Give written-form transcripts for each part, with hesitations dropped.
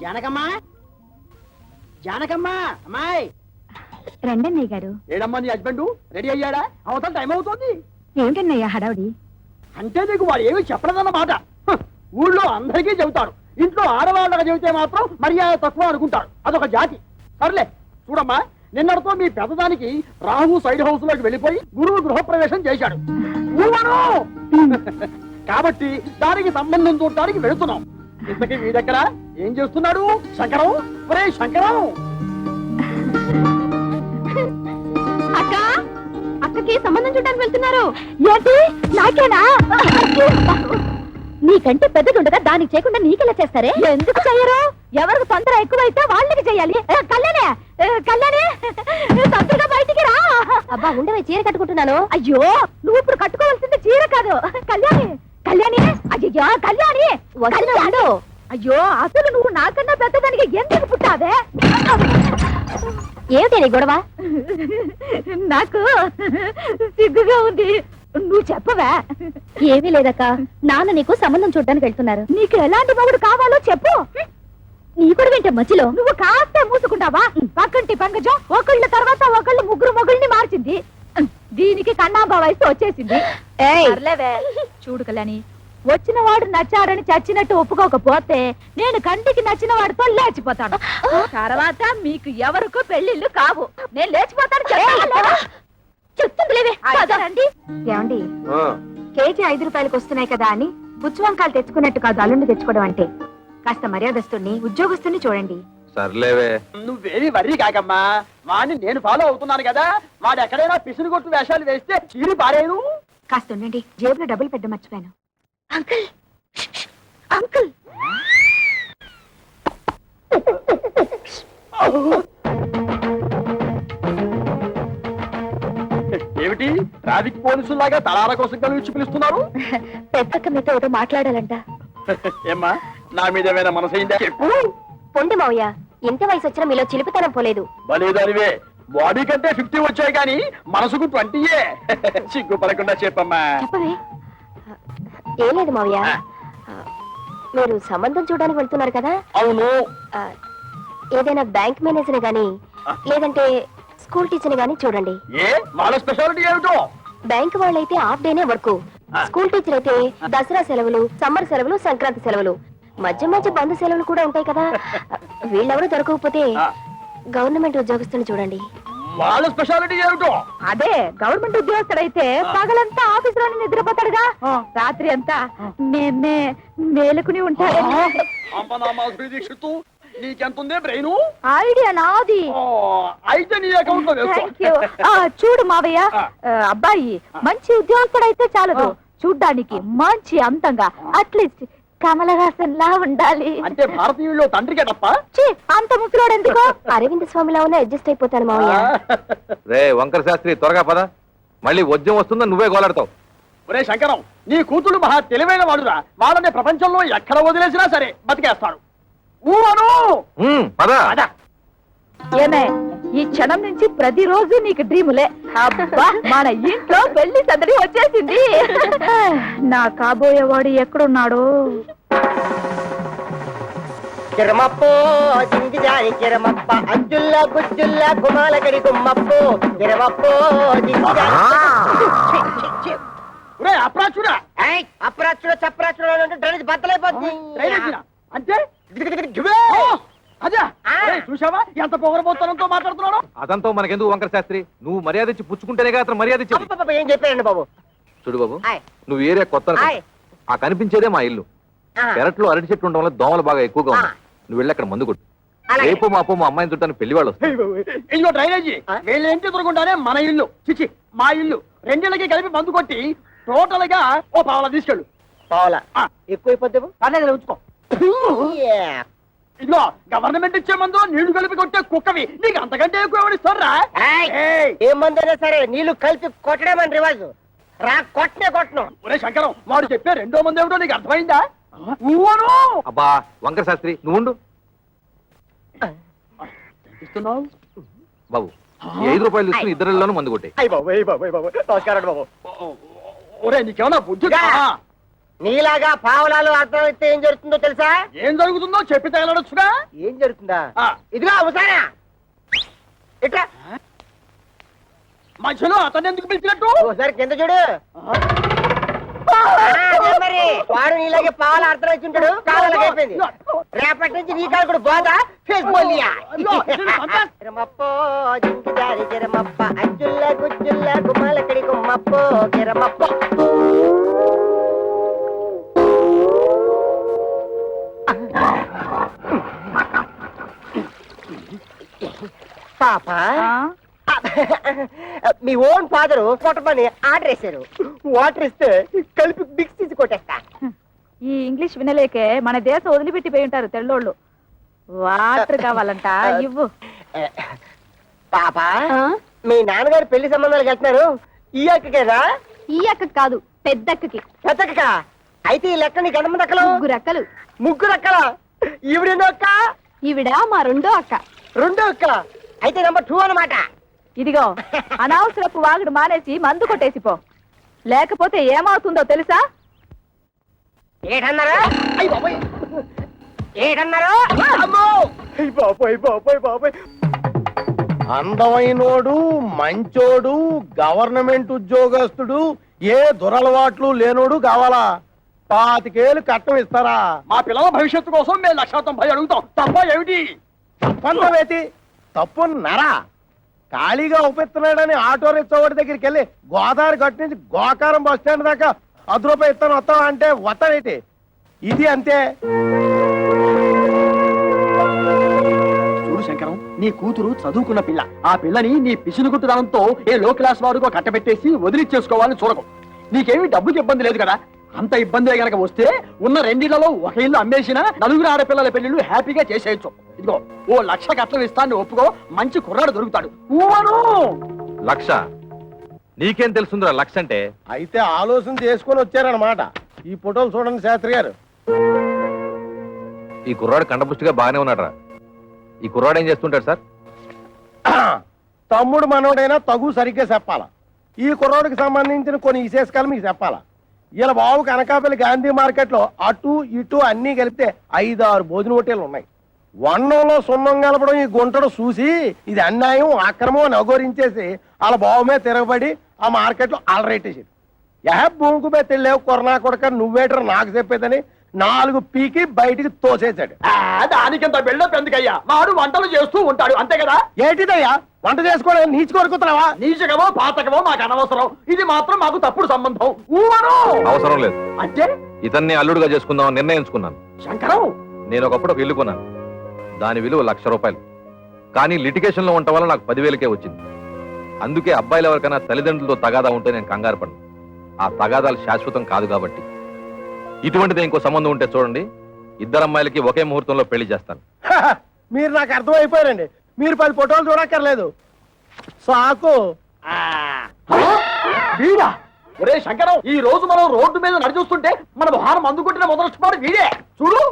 జానకమ్మా, జానకమ్మా, అమ్మాయి రండన్నయ్య గారు. ఏడమ్మా నీ హస్బెండ్ రెడీ అయ్యాడా? అవతల టైం అవుతుంది. ఏమిటన్నయ్య హడావుడి? అంటే నీకు వాడు ఏమి చెప్పలేదన్నమాట. ఊళ్ళో అందరికీ చెబుతాడు, ఇంట్లో ఆడవాళ్ళకి చెబితే మాత్రం మర్యాద తక్కువ అనుకుంటాడు. అదొక జాతి. సర్లే చూడమ్మా, నిన్నటితో మీ పెద్దదానికి రాహు సైడ్ హౌస్ లోకి వెళ్ళిపోయి గురువు గృహప్రవేశం చేశాడు. కాబట్టి దానికి సంబంధం చూడటానికి వెళుతున్నాం. ఇంతకీ మీ దగ్గర ఏం చేస్తున్నాడు శంకరం? ఒరే శంకరం! అక్క, అక్కకి సంబంధం చూడడానికి వెళ్తున్నారు. ఏంటి నాకేనా? నీకంటే పెద్దదుండగా దానికి చేయకుండా నీకెలా చేస్తారే? ఎందుకు చెయ్యరు? ఎవరికి తొందర ఎక్కువైతే వాళ్ళకి చెయ్యాలి. కళ్యాణే, కళ్యాణే, తొందరగా బయటికి రా. అబ్బా ఉండవే, చీర కట్టుకుంటున్నాను. అయ్యో, నువ్వు ఇప్పుడు కట్టుకోవాల్సింది చీర కాదు. కళ్యాణి, కళ్యాణి, అయ్యో కళ్యాణి, వస్తున్నాడు. అయ్యో, అసలు నువ్వు నాకన్నా పెద్దదానికి ఎందుకు పుట్టావే? ఏమిటి నీ గొడవ? నాకు సిగ్గుగా ఉంది. నువ్వు చెప్పవా? ఏమీ లేదక్క, నాన్న నీకు సంబంధం చూడడానికి వెళ్తున్నారు. నీకు ఎలాంటి మొగుడు కావాలో చెప్పు. నీ కూడా వింటే మధ్యలో నువ్వు కాస్త మూసుకుంటావా? పక్కంటి పంకజం ఒకళ్ళ తర్వాత ఒకళ్ళు ముగ్గురు మొగుల్ని మార్చింది. దీనికి కన్నాంబా వయసు వచ్చేసింది. చూడు కళ్యాణి, వచ్చిన వాడు నచ్చాడని చచ్చినట్టు ఒప్పుకోకపోతే నేను కంటికి నచ్చిన వాడితో లేచిపోతాను. తర్వాత మీకు ఎవరికో పెళ్లిళ్ళు కావు. నేను లేచిపోతాను. చెప్తుంది లేవే. ఏమండి, కేజీ 5 రూపాయలకు వస్తున్నాయి కదా అని బుచ్చువంకాలు తెచ్చుకున్నట్టు కాదు అల్లుండి తెచ్చుకోవడం అంటే. కాస్త మర్యాదస్తుని ఉద్యోగస్తుని చూడండి. సర్లేవే, నువ్వేమి వర్రీ కాకమ్మా. వాడిని నేను ఫాలో అవుతున్నాను కదా. వాడు ఎక్కడైనా పిసురు కొట్టు వేషాలు వేస్తే చీరి పారేను. కాస్త ఉండండి, జేబులో డబ్బులు పెద్ద మర్చిపోయాను. అంకుల్, అంకుల్, ఏమిటి ట్రాఫిక్ పోలీసులాగా తలాల కోసం కలిసి పిలుస్తున్నారు? పెద్దక్క మీతో ఏదో మాట్లాడాలంట. ఏమ్మా, నా మీద ఏమైనా మనసైందా చెప్పు. పొండి మావయ్య, ఎంత వయసు వచ్చినా మీలో చిలిపితనం పోలేదు. బలేదానివే, బాడీ కంటే 50 వచ్చాయి కానీ మనసుకు 20. సిగ్గుపడకుండా చెప్పమ్మా. చెప్పవే. ఏం లేదు మావయ్య, మీరు సంబంధం చూడడానికి వెళ్తున్నారు కదా. అవును. ఏదైనా బ్యాంక్ మేనేజర్ గాని లేదంటే స్కూల్ టీచర్ గాని చూడండి. ఏ వాళ్ళ స్పెషాలిటీ ఏమిటో? బ్యాంక్ వాళ్ళైతే హాఫ్ డేనే వర్క్. స్కూల్ టీచర్ అయితే దసరా సెలవులు, సమ్మర్ సెలవులు, సంక్రాంతి సెలవులు, మధ్య మధ్య బంధు సెలవులు కూడా ఉంటాయి కదా. వీళ్ళెవరూ దొరకకపోతే గవర్నమెంట్ ఉద్యోగస్తుని చూడండి. వాళ్ళ స్పెషాలిటీ ఏమిటో? అదే, గవర్నమెంట్ ఉద్యోగస్తుడైతే పగలంతా ఆఫీస్ లోనే నిద్రపోతాడుగా, రాత్రి అంతా మేలుకుని ఉంటాడు. నీకెంతుందే బ్రెయిన్? ఐడియా నాది. అయితే నీ అకౌంట్ లో వేసుకో. చూడు మావయ్య, అబ్బాయి మంచి ఉద్యోగస్తుడైతే చాలదు, చూడ్డానికి మంచి అంతంగా, అట్లీస్ట్ కమలహాసన్ లా ఉండాలి. అంటే భారతీయుల్లో తండ్రికే తప్ప అంత ముసలోడు ఎందుకో అరవింద్ స్వామిలా ఉన్న అడ్జస్ట్ అయిపోతాను మావయ్య. రే వంకర శాస్త్రి, త్వరగా పద, మళ్ళీ వద్యం వస్తుందని నువ్వే గోలాడతావు. ఒరే శంకరం, నీ కూతురు మహా తెలివైన వాడురా. వాళ్ళని ప్రపంచంలో ఎక్కడ వదిలేసినా సరే బతికేస్తాడు. ఏమే, ఈ క్షణం నుంచి ప్రతిరోజు నీకు డ్రీములే. అబ్బా, మన ఇంట్లో పెళ్లి సందడి వచ్చేసింది. నా కాబోయేవాడు ఎక్కడున్నాడు? కిరమప్పో జింగిజాయి కిరమప్ప అజ్జుల్లా గుజ్జుల్లా గుమాలగడి గుమ్మప్పో కిరమప్పో జింగిజాయి. అప్రాచుడా అప్రాచుడ చప్రాచుడ డ్రైనేజ్ బద్దలైపోతుంది. అంటే అదే చూసావా ఎంత పొగరబోతనంతో మాట్లాడుతున్నాడు? అదంతా మనకెందుకు వంకర శాస్త్రి, నువ్వు మర్యాద ఇచ్చి పుచ్చుకుంటేనే అతను మర్యాద ఇచ్చి. ఏం చెప్పారండి బాబు? చూడు బాబు, నువ్వు ఏరియా కొత్త, ఆ కనిపించేదే మా ఇల్లు. పెరట్లో అరటి చెట్లు ఉండడం వల్ల దోమలు బాగా ఎక్కువగా ఉన్నాయి. నువ్వు వెళ్ళి అక్కడ మందు కొట్టు. రేపు మాపో మా అమ్మాయిని చుట్టాను పెళ్లి వాళ్ళు వస్తారు. ఇదిగో డ్రైనేజీ, వీళ్ళ ఇంటి ఎదురుకుంటానే మన ఇల్లు, చిచి మా ఇల్లు. రెండేళ్ళకి కలిపి మందు కొట్టి టోటల్ గా ఓ పావలా తీసుకెళ్ళు. పావలా ఎక్కువైపోద్ది. పర్లేదు ఉంచుకో. ఇదిగో గవర్నమెంట్ ఇచ్చే మందు నీళ్లు కలిపి కొట్టే కుక్కవి నీకు అంతకంటే ఎక్కువ ఎవరిస్తారా? ఏ మందైనా సరే నీళ్లు కలిపి కొట్టడమని రివాజు. రా కొట్టనే కొట్టను. ఒరే శంకరం, వాడు చెప్పే రెండో మంది ఏమిటో నీకు అర్థమైందా? అబ్బా వంకర శాస్త్రి, నువ్వు ఉండు బాబు. 5 రూపాయలు తీసుకుని ఇద్దరిలోనూ మందు కొట్టే. నమస్కారం బాబు. ఒరే నీకేమన్నా బుద్ధి? నీలాగా పావలాలు అర్థం అయితే ఏం జరుగుతుందో తెలుసా? ఏం జరుగుతుందో చెప్పి తగలడొచ్చుగా. ఏం జరుగుతుందా? ఆ. ఇదిగో అవసానా ఇట్లా మధ్యలో అతను ఎందుకు పిలిచినట్టు? ఒకసారి కింద చూడు. అదే మరి వాడు నీలాగే పావాల అర్థం వచ్చి ఉంటాడు. కాలాలకు అయిపోయింది. రేపటి నుంచి నీ కాలు కూడా బాగా ఫేస్ బోలియా. గిరమప్పో జింకిదారి గిరమప్ప అజ్జుల్ల గుజ్జుల్ల గుమ్మలకడి గుమ్మప్పో గిరమప్పో. పాప మీ ఓన్ ఫాదరు కొట్టమని ఆర్డర్ వేశారు. వాటర్ ఇస్తే కలిపి మిక్స్ తీసి కొట్టేస్తా. ఈ ఇంగ్లీష్ వినలేకే మన దేశం వదిలిపెట్టిపోయి ఉంటారు తెల్లోళ్ళు. వాటర్ కావాలంట ఇవ్వు. పాప మీ నాన్నగారు పెళ్లి సంబంధాలకు వెళ్తున్నారు. ఈ అక్కకేనా? ఈ అక్క కాదు, పెద్దక్కకి. పెద్దక్క. అయితే ఈ లెక్క నీకు ఎంతమంది అక్కలు? ముగ్గురు అక్కలు. ముగ్గురు అక్కల. ఈవిడెన్నో అక్క? ఈవిడ మా రెండో అక్క. రెండో అక్కల. అయితే నెంబర్ 2 అన్నమాట. ఇదిగో అనవసరపు వాగుడు మానేసి మందు కొట్టేసిపో, లేకపోతే ఏమవుతుందో తెలుసా? ఏటన్నారా? అయ్య బాబోయ్. ఏటన్నారా? అమ్మో! అయ్య బాబోయ్ బాబోయ్ బాబోయ్. అందమైనోడు, మంచోడు, గవర్నమెంట్ ఉద్యోగస్తుడు, ఏ దురలవాట్లు లేనోడు కావాలా? 25 ఏళ్ళు కట్టం ఇస్తారా? మా పిల్లల భవిష్యత్తు కోసం మేము 190 అడుగుతాం. తప్ప ఏమిటి? తప్పంతవేతి తప్పు నరా. ఖాళీగా ఉపయోగిస్తున్నాడని ఆటో రిక్షావాడి దగ్గరికి వెళ్ళి గోదావరి గట్టు నుంచి గోకారం బస్ స్టాండ్ దాకా 10 రూపాయలు ఇస్తాను వస్తావా అంటే వస్తావేటి? ఇది అంతే. చూడు శంకరం, నీ కూతురు చదువుకున్న పిల్ల. ఆ పిల్లని నీ పిసినుగుట్టుదనంతో ఏ లో క్లాస్ వాడుకో కట్టబెట్టేసి వదిలిచ్చేసుకోవాలని చూడకు. నీకేమీ డబ్బుకి ఇబ్బంది లేదు కదా. అంత ఇబ్బంది గనక వస్తే ఉన్న 2 ఇళ్లలో ఒక ఇల్లు అమ్మేసిన 4 ఆడపిల్లల పెళ్లిళ్ళు హ్యాపీగా చేసేయచ్చు. ఇదిగో ఓ 1,00,000 కట్నం ఇస్తాను, ఒప్పుకో. మంచి కుర్రాడు దొరుకుతాడు. ఊవను 1,00,000 నీకేం తెలుస్తుందిరా 1,00,000 అంటే? అయితే ఆలోచన చేసుకొని వచ్చారనమాట. ఈ ఫోటోలు చూడండి శాస్త్రి గారు. ఈ కుర్రాడు కండపుష్టిగా బాగానే ఉన్నాడు రా. ఈ కుర్రాడు ఏం చేస్తుంటాడు సార్? తమ్ముడు మనోడైనా తగు సరిగ్గా చెప్పాలా. ఈ కుర్రోడికి సంబంధించిన కొన్ని విశేషాలు మీకు చెప్పాలా. ఇలా బాబు కనకాపల్లి గాంధీ మార్కెట్ లో అటు ఇటు అన్ని కలిపితే 5-6 భోజన హోటళ్లు ఉన్నాయి. వన్నంలో సున్నం కలపడం ఈ గుంటడు చూసి ఇది అన్యాయం, అక్రమం అని అఘోరించేసి వాళ్ళ బాబు మీద తిరగబడి ఆ మార్కెట్ లో అలరేటేసి భూమికి మీద తెలియవు కొరనా కొడక నువ్వేటర్ నాకు చెప్పేదని 4 పీకి బయటికి తోసేశాడు. దానికింత బిల్డప్ ఎందుకయ్యా? వాడు వంటలు చేస్తూ ఉంటాడు, అంతే కదా. ఏంటిదయ్యా వంట చేసుకోవడం నీచి కొరుకుతున్నావా? నీచకమో పాతకమో మాకు అనవసరం. ఇది మాత్రం మాకు తప్పుడు సంబంధం. ఊవను అవసరం లేదు. అంటే ఇతన్ని అల్లుడుగా చేసుకుందామని నిర్ణయించుకున్నాను. శంకరం, నేను ఒకప్పుడు ఒక ఇల్లు కొన్నాను. దాని విలువ 1,00,000 రూపాయలు. కానీ లిటిగేషన్ లో ఉండటం వల్ల నాకు 10,000కే వచ్చింది. అందుకే అబ్బాయిలు ఎవరికైనా తల్లిదండ్రులతో తగాదా ఉంటే నేను కంగారు పడను. ఆ తగాదాలు శాశ్వతం కాదు కాబట్టి. ఇటువంటిది ఇంకో సంబంధం ఉంటే చూడండి, 2 అమ్మాయిలకి ఒకే ముహూర్తంలో పెళ్లి చేస్తాను. మీరు నాకు అర్థమైపోయారండి. మీరు 10 ఫోటోలు చూడక్కర్లేదు. సాకు. వీడా? ఒరే శంకరం, ఈ రోజు మనం రోడ్డు మీద నడిచొస్తుంటే మన వాహనం అందుకుంటున్న మొదలొచ్చినాడు వీడే. చూడు.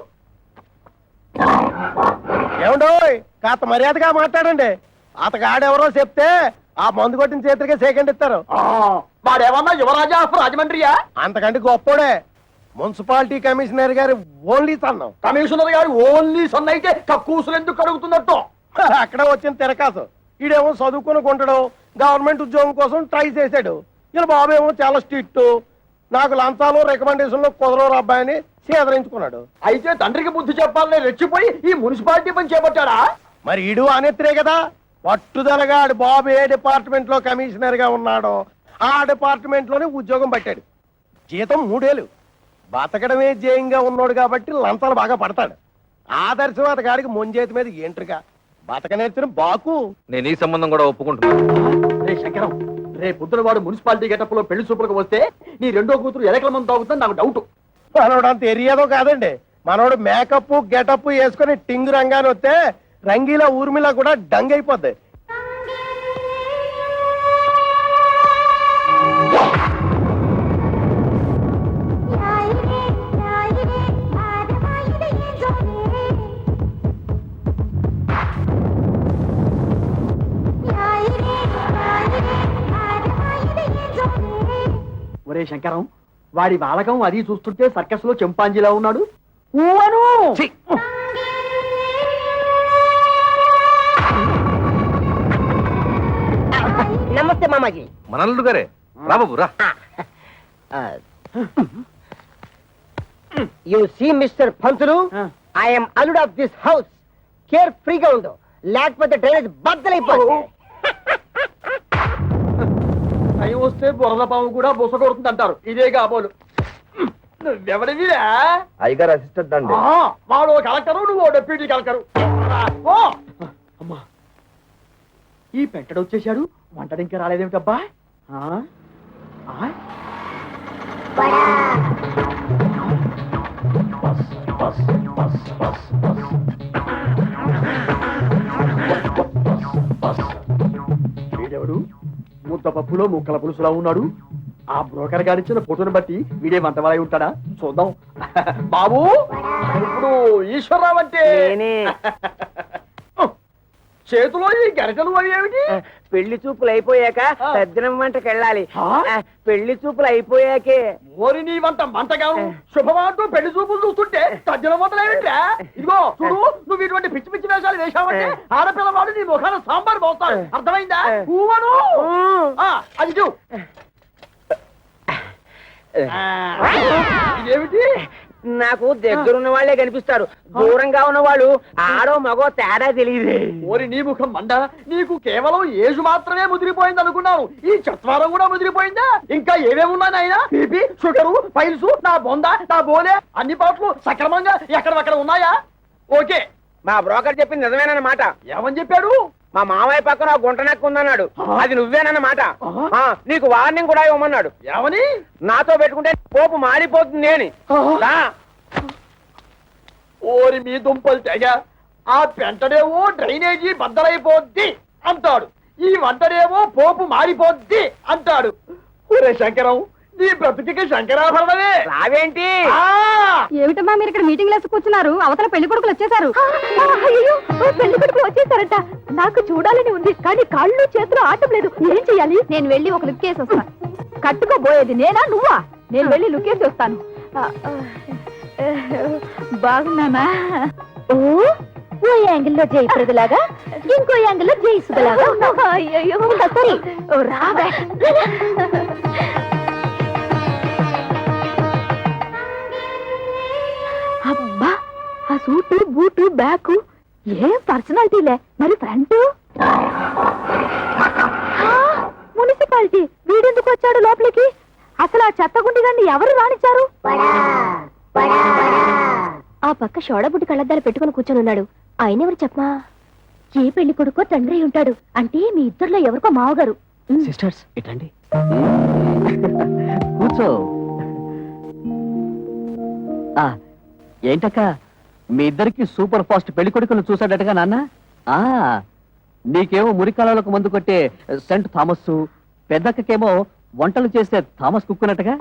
ఏమండోయ్ కాస్త మర్యాదగా మాట్లాడండి. అతగాడెవరో చెప్తే ఆ మందు కొట్టిన చేతులకే సెకండ్ ఇస్తారు. వాడేమన్నా యువరాజా ఆఫ్ రాజమండ్రియా? అంతకంటే గొప్పోడే. మున్సిపాలిటీ కమిషనర్ గారి ఓన్లీ సన్నం. కమిషనర్ గారు ఓన్లీ సన్ అయితే కక్కూసులు ఎందుకు కడుగుతున్నట్టు? అక్కడ వచ్చిన తిరకాసు. ఈడేమో చదువుకుని కొంటాడు, గవర్నమెంట్ ఉద్యోగం కోసం ట్రై చేశాడు. ఇలా బాబు ఏమో చాలా స్ట్రిక్ట్, నాకు లంచాలు రికమెండేషన్లు కుదరవు అబ్బాయిని సేదరించుకున్నాడు. అయితే తండ్రికి బుద్ధి చెప్పాలని రెచ్చిపోయి ఈ మున్సిపాలిటీ పని చేపట్టాడా? మరి ఈడు అనేత్రే కదా. పట్టుదలగా ఆడు బాబు ఏ డిపార్ట్మెంట్ లో కమిషనర్ గా ఉన్నాడో ఆ డిపార్ట్మెంట్ లోనే ఉద్యోగం పట్టాడు. జీతం 3 ఏళ్ళు. బతకడమే జయంగా ఉన్నాడు కాబట్టి లంచాలు బాగా పడతాడు. ఆదర్శవాద గారికి ముంజేతి మీద ఏంట్రుగా బతక నేర్చిన బాకు. నేను ఈ సంబంధం కూడా ఒప్పుకుంటున్నాను. రే శంకరం, రే పొద్దున వాడు మున్సిపాలిటీ గెటప్ లో పెళ్లి చూపులకు వస్తే నీ రెండో కూతురు ఎలకల మంది తాగుతుందని నాకు డౌట్. మనోడు అంత ఎరియాదో కాదండి. మనోడు మేకప్ గెటప్ వేసుకుని టింగు రంగాన్ని వస్తే రంగీలా ఊర్మిలా కూడా డంగ్ అయిపోద్ది. ఒరే శంకరం, వాడి బాలకం అది చూస్తుంటే సర్కస్ లో చెంపాంజీలా ఉన్నాడు. ఊవను ఛీ! నమస్తే మామాజీ. మనల్లుడు గారే రా బాబు రా. You see Mister Pantulu, I'm అల్లుడ్ ఆఫ్ దిస్ హౌస్. కేర్ ఫ్రీగా ఉండు, లేకపోతే డ్రైనేజ్ బద్దలైపోతుంది. టైం వస్తే బురద పాము కూడా బుస కొడుతుంది అంటారు. ఇదే కాబోలు. నువ్వెవడివిరా? అయ్యగారు అసిస్టెంట్ అండి. వాడు కలెక్టరు, నువ్వు డెప్యూటీ కలెక్టరు. ఓ! అమ్మా, ఈ పెంటడు వచ్చేసాడు. వంటడు ఇంకా రాలేదేమిటబ్బా? ఆ? ఆ? వీడెవడు? ముద్ద పప్పులో ముక్కల పులుసులా ఉన్నాడు. ఆ బ్రోకర్ గారిచ్చిన ఫోటోని బట్టి వీడే వంటవాలై ఉంటాడా? చూద్దాం. బాబు, ఇప్పుడు ఈశ్వరరావు అంటే చేతిలో ఈ గరిటలు అవి ఏమిటి? పెళ్లి చూపులు అయిపోయాక సజ్జనం వంటకి వెళ్ళాలి. పెళ్లి చూపులు అయిపోయాకే. ఓరి నీ వంట మంటగాను శుభమాటూ పెళ్లి చూపులు చూస్తుంటే తజ్జల మొదలైందా? ఇదిగో చూడు, నువ్వు ఇటువంటి పిచ్చి పిచ్చి వేషాలు వేశావంటే ఆడపిల్లవాడు నీ ముఖాన సాంబార్ పోస్తాడు. అర్థమైందా? ఊవను అది చూ. ఇదేమిటి? నాకు దగ్గరున్న వాళ్ళే కనిపిస్తారు, దూరంగా ఉన్న వాళ్ళు ఆడో మగో తేడా తెలియదు. ఓరి నీ ముఖం మండ, నీకు కేవలం ఏజు మాత్రమే ముదిరిపోయింది అనుకున్నాను. ఈ చత్వారం కూడా ముదిరిపోయిందా? ఇంకా ఏమేమి ఉన్నాయి నాయన? బీపీ, షుగరు, పైల్స్, నా బొంద, నా బోలే అన్ని పాటలు సక్రమంగా ఎక్కడక్కడ ఉన్నాయా? ఓకే. మా బ్రోకర్ చెప్పింది నిజమేనన్నమాట. ఏమని చెప్పాడు? మా మామయ్య పక్కన గుంట నక్కు ఉందన్నాడు. అది నువ్వేనన్నమాట. నీకు వార్నింగ్ కూడా ఇవ్వమన్నాడు. ఏమని? నాతో పెట్టుకుంటే పోపు మారిపోతుంది అని. ఓరి మీ దుంపలు తెగ. ఆ పెంటడేమో డ్రైనేజీ బద్దలైపోద్ది అంటాడు, ఈ వంటడేమో పోపు మారిపోద్ది అంటాడు. ఒరే శంకరం, నీ బ్రతుకి శంకరాభరణమే. రావేంటి? ఏమిటమ్మా మీరు ఇక్కడ మీటింగ్ లేసి కూర్చున్నారు? అవతల పెళ్లి కొడుకులు వచ్చేసారు. పెళ్లి కొడుకులు వచ్చేసారట. నాకు చూడాలని ఉంది, కానీ కాళ్ళు చేతులు ఆటం లేదు. ఏం చెయ్యాలి? నేను వెళ్ళి ఒక లుక్ వేసి వస్తాను. కట్టుకోబోయేది నేనా నువ్వా? నేను వెళ్ళి లుక్ వేసి వస్తాను. బాగున్నానా? ఓ యాంగిల్లో జయప్రదలాగా, ఇంకో యాంగిల్లో జయసుదలాగా. అయ్యో సరే, రావే. అబ్బా, ఆ సూటు బూటు బ్యాగు ఏం పర్సనాలిటీలే. మరి ఫ్రంట్ మున్సిపాలిటీ. వీడెందుకు వచ్చాడు లోపలికి? అసలు ఆ చెత్తగుండిగాన్ని ఎవరు రానిచ్చారు? ఆ పక్క షోడబుడ్డి కళ్ళద్దాలు పెట్టుకుని కూర్చొని ఉన్నాడు. ఆయన ఎవరు చెప్పమా? ఏ పెళ్లి కొడుకో తండ్రి ఉంటాడు. అంటే మీ ఇద్దరులో ఎవరికో మావగారు. సిస్టర్స్ ఇటండి, కూర్చో. ఏంటక్క, మీ ఇద్దరికి సూపర్ ఫాస్ట్ పెళ్లి కొడుకును చూసాడటగా నాన్న? నీకేమో మురికాలకు మందు కొట్టే సెంట్ థామస్, పెద్దక్కకేమో వంటలు చేసే థామస్ కుక్కునట్టుగా.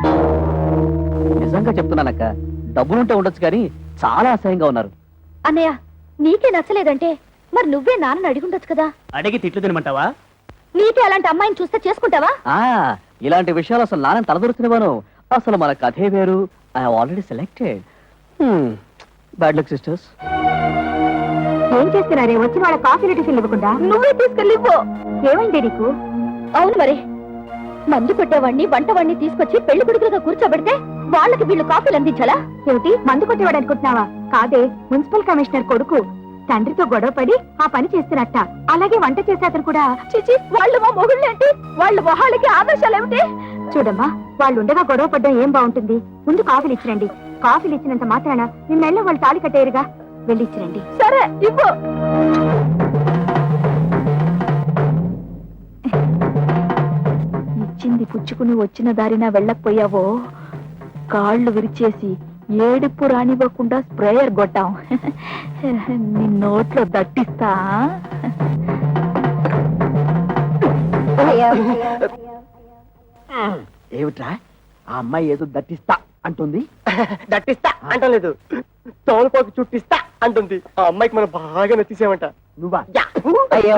నిజంగా చెప్తున్నానక్క, డబ్బులుంటే ఉండొచ్చు కానీ చాలా అసహ్యంగా ఉన్నారు. అన్నయ్య, నీకే నచ్చలేదంటే మరి నువ్వే నాన్నని అడిగుండొచ్చు కదా. అడిగి తిట్లు తినమంటావా? నీకే అలాంటి అమ్మాయిని చూస్తే చేసుకుంటావా? ఇలాంటి విషయాలు అసలు నాన్న తలదొరుకునేవాను. అసలు మన కథే వేరు. I already selected. Bad luck sisters. ఏం చేస్తున్నారే? వచ్చి వాళ్ళ కాఫీ టిఫిన్ ఇవ్వకుండా నువ్వే తీసుకెళ్ళిపో. ఏమైంది నీకు? అవును మరి, మందు కొట్టేవాడిని వంటవాడిని తీసుకొచ్చి పెళ్లి కొడుకులుగా కూర్చోబెడితే వాళ్ళకి వీళ్ళు కాఫీలు అందించాలా? ఏమిటి, మందు కొట్టేవాడు అనుకుంటున్నావా? కాదే, మున్సిపల్ కమిషనర్ కొడుకు తండ్రితో గొడవపడి ఆ పని చేస్తున్నట్ట. అలాగే వంట చేసే అతను కూడా. చిచి, వాళ్ళు మా మొగుళ్ళేంటి? వాళ్ళ మొహాళ్ళకి ఆదర్శాలు ఏమిటి? చూడమ్మా, వాళ్ళు ఉండగా గొడవ పడ్డం ఏం బాగుంటుంది? ముందు కాఫీలు ఇచ్చిరండి. కాఫీలు ఇచ్చినంత మాత్రాన మీ మెళ్ళ వాళ్ళు తాళి కట్టేరుగా. వెళ్ళి ఇచ్చిరండి. సరే, ఇవ్వు. ఇచ్చింది పుచ్చుకుని వచ్చిన దారిన వెళ్ళకపోయావో కాళ్ళు విరిచేసి ఏడుపు రానివ్వకుండా స్ప్రేయర్ కొట్టాం. నీ నోట్లో దట్టిస్తా. ఏమిట్రా, ఆ అమ్మాయి ఏదో దట్టిస్తా అంటుంది? దట్టిస్తా అంటలేదు, తోలుపోకి చుట్టిస్తా అంటుంది. ఆ అమ్మాయికి మనం బాగా నచ్చేసామంట. నువ్వా? అయ్యో,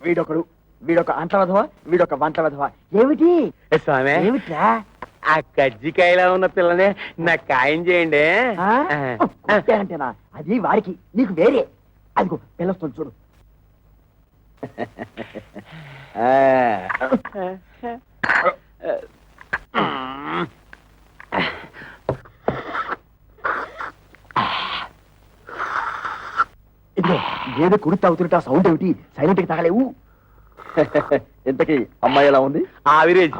వీడొకడు, వీడొక అంట్ల వధవా, వీడొక వంట వధవా. ఏమిటి స్వామి, ఏమిట్రా? ఆ కజ్జికాయలా ఉన్న పిల్లనే నాకు ఖాయం చేయండి. అంటేనా అది వాడికి నీకు వేరే. అదిగో పిల్లొస్తుంది చూడు. ఇదిగో ఏదో కుడి తాగుతుంటే సౌండ్ ఏమిటి? సైలెంట్ కి తాగలేవు. ఇంతకీ అమ్మాయి ఎలా ఉంది? ఆవిరేజ్.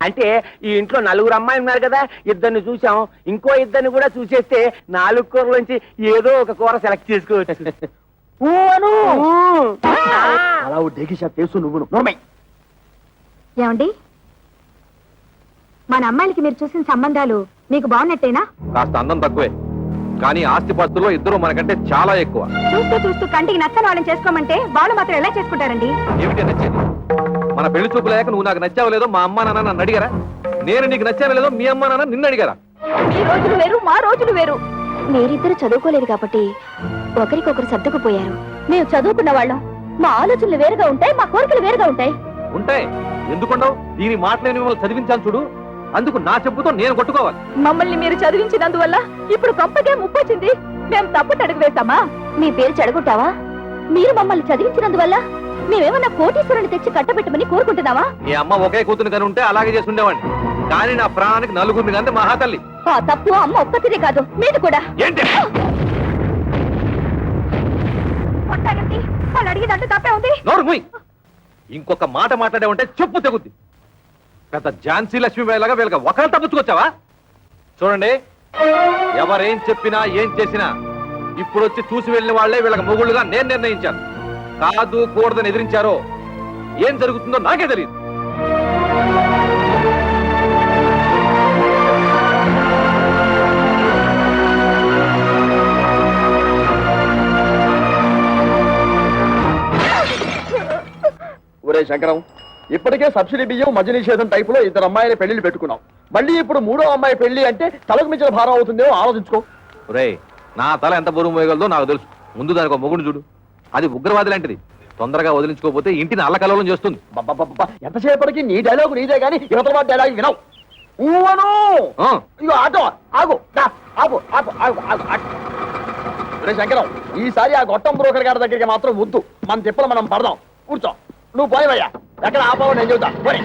అంటే ఈ ఇంట్లో 4 అమ్మాయిలు ఉన్నారు కదా, 2 చూసాం, ఇంకో 2 కూడా చూసేస్తే 4 కూరలోంచి ఏదో ఒక కూర సెలెక్ట్ చేసుకోవచ్చు. అలా డేకి షాప్ చేస్తూ నువ్వు నోర్మై. ఏమండి, మన అమ్మాయిలకి మీరు చూసిన సంబంధాలు మీకు బాగున్నట్టేనా? కాస్త అందం తక్కువే, కానీ ఆస్తిపాస్తుల్లో ఇద్దరు మనకంటే చాలా ఎక్కువ. చూస్తూ చూస్తూ కంటికి నచ్చని వాళ్ళని చేసుకోమంటే వాళ్ళు మాత్రం ఎలా చేసుకుంటారండి? ఏమిటి నచ్చేది? మన పెళ్లి చూపులేక నువ్వు నాకు నచ్చావు లేదో మా అమ్మా నాన్న నన్ను అడిగారా? నేను నీకు నచ్చాను లేదో మీ అమ్మా నాన్న నిన్ను అడిగారా? మీ రోజులు వేరు, మా రోజులు వేరు. మీరిద్దరు చదువుకోలేదు కాబట్టి ఒకరికొకరు సర్దుకుపోయారు. మేము చదువుకున్న వాళ్ళం, మా ఆలోచనలు వేరుగా ఉంటాయి, మా కోరికలు వేరుగా ఉంటాయి. ఉంటాయి, ఎందుకుండవు? దీని మాటలేని మిమ్మల్ని చదివించాను చూడు, అందుకు నా చెప్పుతో నేను కొట్టుకోవాలి. మమ్మల్ని మీరు చదివించినందువల్ల ఇప్పుడు కంపకే ముప్పొచ్చింది. మేము తప్పు అడుగు వేస్తామా? మీ పేరు చెడగొట్టావా? మీరు మమ్మల్ని చదివించినందువల్ల మేమేమన్నా కోటీశ్వరుని తెచ్చి కట్టబెట్టమని కోరుకుంటున్నావా? మీ అమ్మ ఒకే కూతురు కని ఉంటే అలాగే చేసి ఉండేవాడిని, కానీ నా ప్రాణానికి 4 కంటే మహాతల్లి. ఆ తప్పు అమ్మ ఒక్కతిదే కాదు, మీది కూడా. ఏంటి? కొట్టాలండి, వాళ్ళు అడిగేదంటూ తప్పే ఉంది. నోరు మూయ్. ఇంకొక మాట మాట్లాడే ఉంటే చెప్పు తెగుద్ది. పెద్ద ఝాన్సీ లక్ష్మీబాయిలాగా వీళ్ళకి ఒకళ్ళు తప్పించుకొచ్చావా? చూడండి, ఎవరేం చెప్పినా ఏం చేసినా ఇప్పుడు వచ్చి చూసి వెళ్ళిన వాళ్లే వీళ్ళకి మొగుళ్ళుగా నేను నిర్ణయించాను. కాదు కూడదని ఎదిరించారో ఏం జరుగుతుందో నాకే తెలియదు. ఒరే శంకరం, ఇప్పటికే సబ్సిడీ బియ్యం మద్య నిషేధం టైపులో 2 అమ్మాయిల పెళ్లిళ్ళు పెట్టుకున్నాం. మళ్ళీ ఇప్పుడు 3వ అమ్మాయి పెళ్లి అంటే తలకు మించిన భారం అవుతుందేమో ఆలోచించుకో. రేయ్, నా తల ఎంత బరువు మోయగలదో నాకు తెలుసు. ముందు దానికి ఒక మొగుడు చూడు, అది ఉగ్రవాది లాంటిది. తొందరగా వదిలించుకోకపోతే ఇంటిని అల్లకల్లోలం చేస్తుంది. ఎంతసేపటికి నీ డైలాగు నీదే గానీ యువత డైలాగ్ వినవు. ఊవను ఆ, ఇగో ఆటో ఆగు, దా, ఆగు ఆగు ఆగు ఆగు ఆగు. ఒరే శంకరం, ఈసారి ఆ గొట్టం బ్రోకర్ గారి దగ్గరికి మాత్రం వద్దు. మన తిప్పలు మనం పడదాం. కూర్చో. నువ్వు పోయివయ్యా, ఎక్కడ ఆపావు నేను చెబుతా. పోయి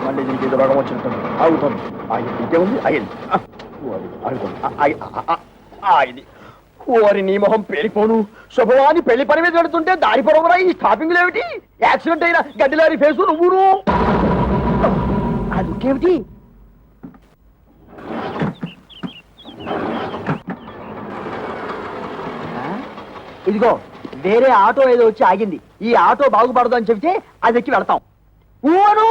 మళ్ళీ దీనికి ఏదో రోగం వచ్చినట్టుంది. ఆగుతుంది. ఇంకేముంది? అయ్యింది. ఆగింది. ఓరి నీ మొహం పేలిపోను. శుభవాని పెళ్లి పని మీద పెడుతుంటే దారి పొడవురా ఈ స్టాపింగ్ ఏమిటి? యాక్సిడెంట్ అయిన గడ్డిలారి ఫేసు నువ్వును. అదుకేమిటి? ఇదిగో వేరే ఆటో ఏదో వచ్చి ఆగింది. ఈ ఆటో బాగుపడదు అని చెబితే అది ఎక్కి వెళ్తాం. ఊను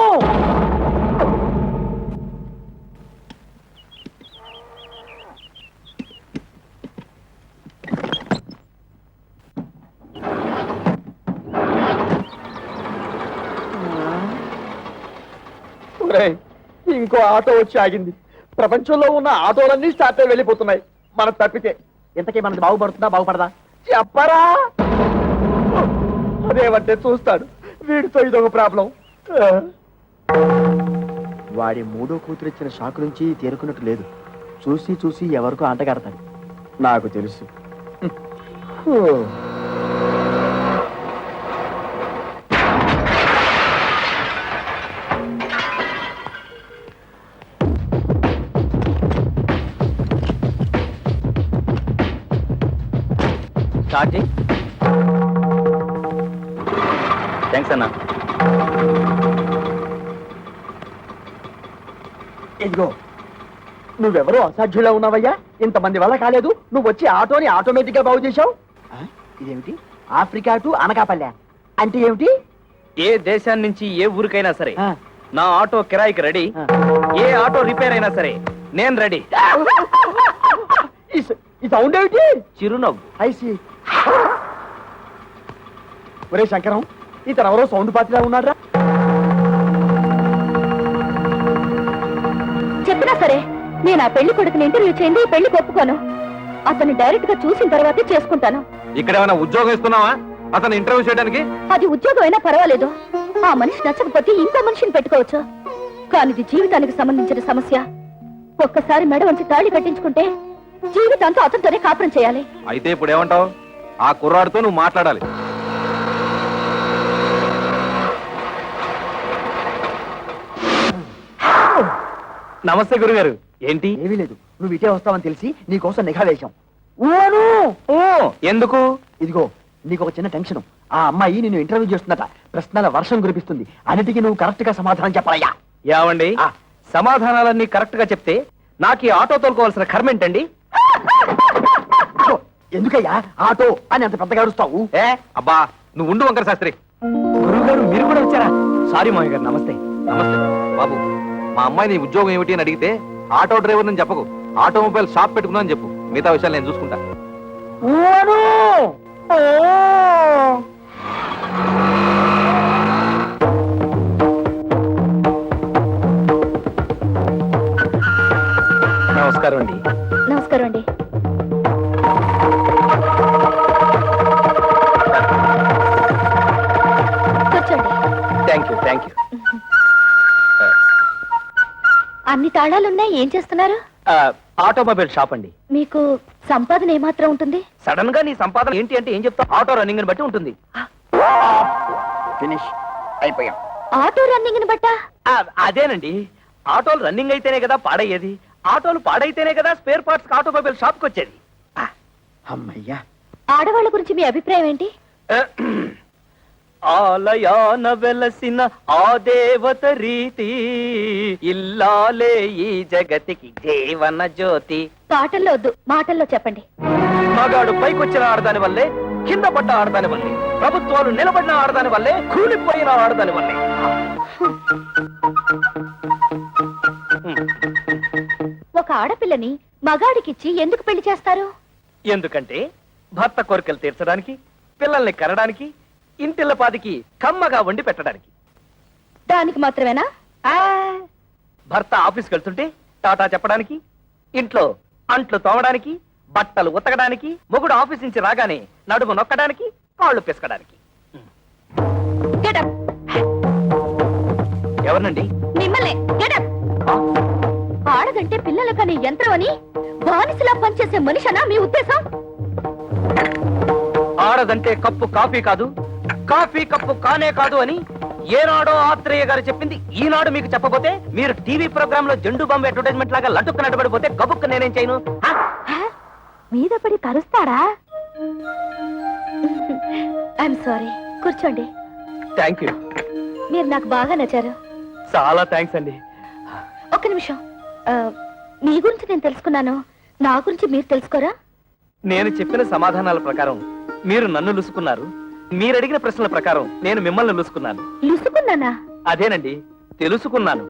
ఇంకో ఆటో వచ్చి ఆగింది. ప్రపంచంలో ఉన్న ఆటోలన్నీ స్టార్ట్ అయి వెళ్ళిపోతున్నాయి. మనం తప్పితే ఇంతకీ మనది బాగుపడుతుందా బాగుపడదా చెప్పరా? అదేమంటే చూస్తాడు. వీడితో ఇదొక ప్రాబ్లం. వాడి 3వ కూతురు ఇచ్చిన షాకు నుంచి తేరుకున్నట్టు లేదు. చూసి చూసి ఎవరికో అంటగడతాడు. నాకు తెలుసు. థ్యాంక్స్ అన్నా. ఇదిగో నువ్వెవరో అసాధ్యులా ఉన్నావయ్యా. ఇంతమంది వల్ల కాలేదు. నువ్వు వచ్చి ఆటోని ఆటోమేటిక్ గా బాగు చేశావు. ఇదేమిటి? ఆఫ్రికా టు అనకాపల్లె అంటే ఏమిటి? ఏ దేశాన్ని నుంచి ఏ ఊరికైనా సరే నా ఆటో కిరాయికి రెడీ. ఏ ఆటో రిపేర్ అయినా సరే నేను రెడీ. ఈ సౌండ్ ఏమిటి? చిరునవ్వు. ఐసి. ఒరే శంకరం, ఇతను ఎవరో సౌండ్ పార్టీలా ఉన్నారా? చెప్పినా సరే నేను ఆ పెళ్లి కొడుకుని ఇంటర్వ్యూ చేయండి, పెళ్లి ఒప్పుకోను. అతన్ని డైరెక్ట్ గా చూసిన తర్వాతే చేసుకుంటాను. ఇక్కడ ఏమైనా ఉద్యోగం ఇస్తున్నావా అతను ఇంటర్వ్యూ చేయడానికి? అది ఉద్యోగం అయినా పర్వాలేదు. ఆ మనిషి నచ్చకపోతే ఇంకో మనిషిని పెట్టుకోవచ్చు. కానీ ఇది జీవితానికి సంబంధించిన సమస్య. ఒక్కసారి మెడ వంచి తాళి కట్టించుకుంటే జీవితాంతో అతనితోనే కాపురం చేయాలి. అయితే ఇప్పుడు ఏమంటావు? ఆ కుర్రాడితో నువ్వు మాట్లాడాలి. నమస్తే గురుగారు. ఏంటి? ఏమీ లేదు, నువ్వు ఇటే వస్తావని తెలిసి నీకోసం నిఘా వేశాం. ఓ, ఎందుకు? ఇదిగో నీకు ఒక చిన్న టెన్షన్. ఆ అమ్మాయి నిన్ను ఇంటర్వ్యూ చేస్తుందట. ప్రశ్నల వర్షం కురిపిస్తుంది. అన్నిటికీ నువ్వు కరెక్ట్ గా సమాధానం చెప్పాలయ్యా. యావండి, ఆ. సమాధానాలన్నీ కరెక్ట్ గా చెప్తే నాకు ఈ ఆటో తోలుకోవాల్సిన కర్మ ఏంటండి? ఇదిగో, ఎందుకయ్యా ఆటో అని అంత పెద్దగా అరుస్తావు? ఏ అబ్బా, నువ్వు ఉండు వంకర శాస్త్రి. గురువు గారు మీరు కూడా వచ్చారా? సారీ మామయ్య గారు, నమస్తే. నమస్తే బాబు. మా అమ్మాయి నీ ఉద్యోగం ఏమిటి అని అడిగితే ఆటో డ్రైవర్ అని చెప్పకు, ఆటోమొబైల్ షాప్ పెట్టుకున్నా అని చెప్పు. మిగతా విషయాలు నేను చూసుకుంటా. నమస్కారం అండి. నమస్కారం అండి. కూర్చోండి. Thank you, thank you. అన్ని తాళాలున్నాయి, ఏం చేస్తున్నారు? ఆటోమొబైల్ షాప్ అండి. మీకు సంపాదన ఏమాత్రం ఉంటుంది? సడన్ గా నీ సంపాదన ఏంటి అంటే ఏం చెప్తావు? ఆటో రన్నింగ్ బట్టి ఉంటుంది. ఫినిష్ అయిపోయాం. ఆటో రన్నింగ్ బట్టా? అదేనండి, ఆటోలు రన్నింగ్ అయితేనే కదా పాడయ్యేది. ఆటోలు పాడైతేనే కదా స్పేర్ పార్ట్స్ ఆటోమొబైల్ షాప్ కి వచ్చేది. అమ్మయ్యా. ఆడవాళ్ళ గురించి మీ అభిప్రాయం ఏంటి? ఆలయాన వెలసిన ఆ దేవత రీతి, ఇల్లాలే ఈ జగతికి జీవన జ్యోతి. పాటల్లో వద్దు, మాటల్లో చెప్పండి. మగాడు పైకొచ్చిన ఆడదాని వల్లే, కింద పడ్డ ఆడదాని వల్లే, ప్రభుత్వాలు నిలబడిన ఆడదాని వల్లే, కూలిపోయిన ఆడదాని వల్లే. ఒక ఆడపిల్లని మగాడికిచ్చి ఎందుకు పెళ్లి చేస్తారు? ఎందుకంటే భర్త కోరికలు తీర్చడానికి, పిల్లల్ని కనడానికి, ఇంటిల్లపాదికి కమ్మగా వండి పెట్టడానికి. దానికి మాత్రమేనా? భర్త ఆఫీస్కి వెళ్తుంటే టాటా చెప్పడానికి, ఇంట్లో అంట్లు తోమడానికి, బట్టలు ఉతకడానికి, మొగుడు ఆఫీస్ నుంచి రాగానే నడుము నొక్కడానికి, కాళ్ళు పిసకడానికి. Get up. ఎవరినండి? మిమ్మల్ని Get up. ఆడదంటే పిల్లల కనే యంత్రం అని బానిసలా పనిచేసే మనిషనా మీ ఉద్దేశం? ఆడదంటే కప్పు కాఫీ కాదు, కాఫీ కప్పు కానే కాదు అని ఏనాడో ఆత్రేయ గారు చెప్పింది ఈనాడు మీకు చెప్పబోతే, మీరు టీవీ ప్రోగ్రామ్ లో జెండు బాంబు అడ్వర్టైజ్మెంట్ లాగా లటుక్కు నడబడిపోతే గబుక్కు నేనేం చేయను? మీద పడి కరుస్తారా? I'm sorry. కూర్చోండి. Thank you. మీరు నాకు బాగా నచ్చారు. చాలా థ్యాంక్స్ అండి. ఒక్క నిమిషం. మీ గురించి నేను తెలుసుకున్నాను, నా గురించి మీరు తెలుసుకోరా? నేను చెప్పిన సమాధానాల ప్రకారం మీరు నన్ను లుసుకున్నారు, మీరు అడిగిన ప్రశ్నల ప్రకారం నేను మిమ్మల్ని లుసుకున్నాను. లుసుకున్నానా? అదేనండి, తెలుసుకున్నాను.